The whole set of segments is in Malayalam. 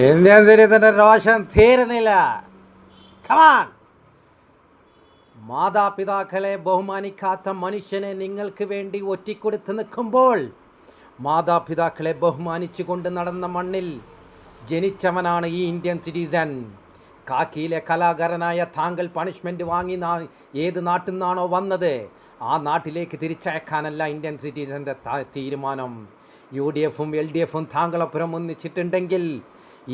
ഇന്ത്യൻ സിറ്റിസന്റെ രോഷം തീരുന്നില്ല. കമാൺ. മാതാപിതാക്കളെ ബഹുമാനിക്കാത്ത മനുഷ്യനെ നിങ്ങൾക്ക് വേണ്ടി ഒറ്റിക്കൊടുത്ത് നിൽക്കുമ്പോൾ മാതാപിതാക്കളെ ബഹുമാനിച്ചു കൊണ്ട് നടന്ന മണ്ണിൽ ജനിച്ചവനാണ് ഈ ഇന്ത്യൻ സിറ്റിസൺ. കാക്കിയിലെ കലാകാരനായ താങ്കൾ പണിഷ്മെൻറ്റ് വാങ്ങി ഏത് നാട്ടിൽ നിന്നാണോ വന്നത് ആ നാട്ടിലേക്ക് തിരിച്ചയക്കാനല്ല ഇന്ത്യൻ സിറ്റിസൻ്റെ തീരുമാനം. UDFും LDFും താങ്കളൊപ്പുറം ഒന്നിച്ചിട്ടുണ്ടെങ്കിൽ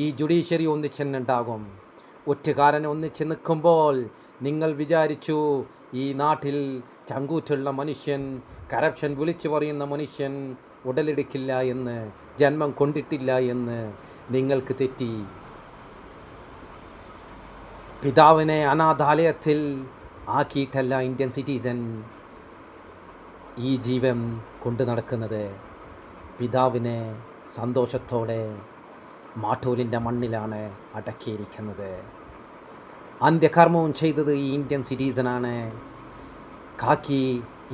ഈ ജുഡീഷ്യറി ഒന്നിച്ചെന്നുണ്ടാകും. ഒറ്റുകാരൻ ഒന്നിച്ച് നിൽക്കുമ്പോൾ നിങ്ങൾ വിചാരിച്ചു ഈ നാട്ടിൽ ചങ്കൂറ്റുള്ള മനുഷ്യൻ, കറപ്ഷൻ വിളിച്ചു പറയുന്ന മനുഷ്യൻ ഉടലെടുക്കില്ല എന്ന്, ജന്മം കൊണ്ടിട്ടില്ല എന്ന് നിങ്ങൾക്ക് തെറ്റി. പിതാവിനെ അനാഥാലയത്തിൽ ആക്കിയിട്ടല്ല ഇന്ത്യൻ സിറ്റിസൺ ഈ ജീവൻ കൊണ്ടു നടക്കുന്നത്. പിതാവിനെ സന്തോഷത്തോടെ മാട്ടൂലിൻ്റെ മണ്ണിലാണ് അടക്കിയിരിക്കുന്നത്. അന്ത്യകർമ്മവും ചെയ്തത് ഈ ഇന്ത്യൻ സിറ്റിസനാണ്. കാക്കി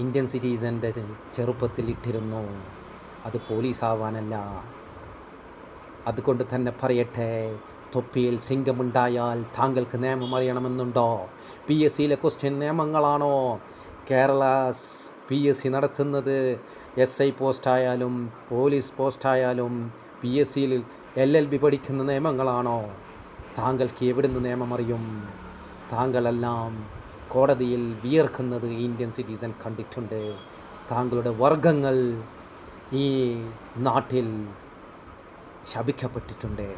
ഇന്ത്യൻ സിറ്റിസൻ്റെ ചെറുപ്പത്തിൽ ഇട്ടിരുന്നു. അത് പോലീസാവാനല്ല. അതുകൊണ്ട് തന്നെ പറയട്ടെ, തൊപ്പിയിൽ സിംഗമുണ്ടായാൽ താങ്കൾക്ക് നിയമം അറിയണമെന്നുണ്ടോ? PSCയിലെ ക്വസ്റ്റ്യൻ നിയമങ്ങളാണോ കേരള PSC നടത്തുന്നത്? SI പോസ്റ്റായാലും പോലീസ് പോസ്റ്റായാലും PSCയിൽ LLB പഠിക്കുന്ന നിയമങ്ങളാണോ? താങ്കൾക്ക് എവിടുന്ന് നിയമം അറിയും? താങ്കളെല്ലാം കോടതിയിൽ വിയർക്കുന്നത് ഇന്ത്യൻ സിറ്റിസൺ കണ്ടിട്ടുണ്ട്. താങ്കളുടെ വർഗങ്ങൾ ഈ നാട്ടിൽ ശപിക്കപ്പെട്ടിട്ടുണ്ട്.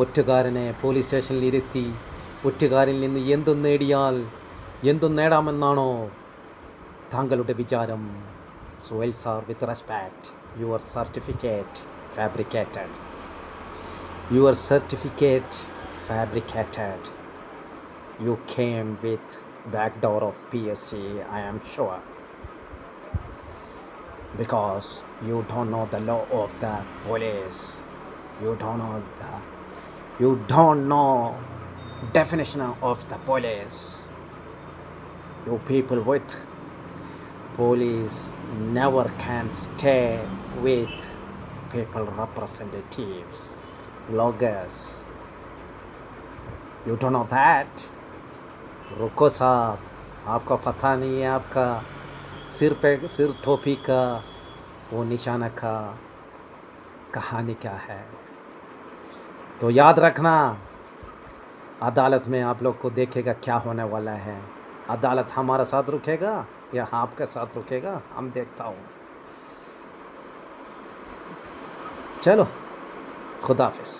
ഒറ്റുകാരനെ പോലീസ് സ്റ്റേഷനിൽ ഇരുത്തി ഒറ്റുകാരിൽ നിന്ന് എന്തും നേടിയാൽ എന്തും നേടാമെന്നാണോ താങ്കളുടെ വിചാരം? Soil sir, with respect, your certificate fabricated. Your certificate fabricated. You came with back door of PSC, I am sure, because you don't know the law of the police. You don't know definition of the police. You people with police never can stay with people representatives, bloggers. You don't know that? रुको साहब, आपको पता नहीं है आपका सिर टोपी का वो निशाना का कहानी क्या है? तो याद रखना, अदालत में आप लोग को देखेगा क्या होने वाला है. अदालत हमारा साथ रुकेगा या आपके साथ रुकेगा, हम देखता हूँ. चलो, खुदा हाफिज़.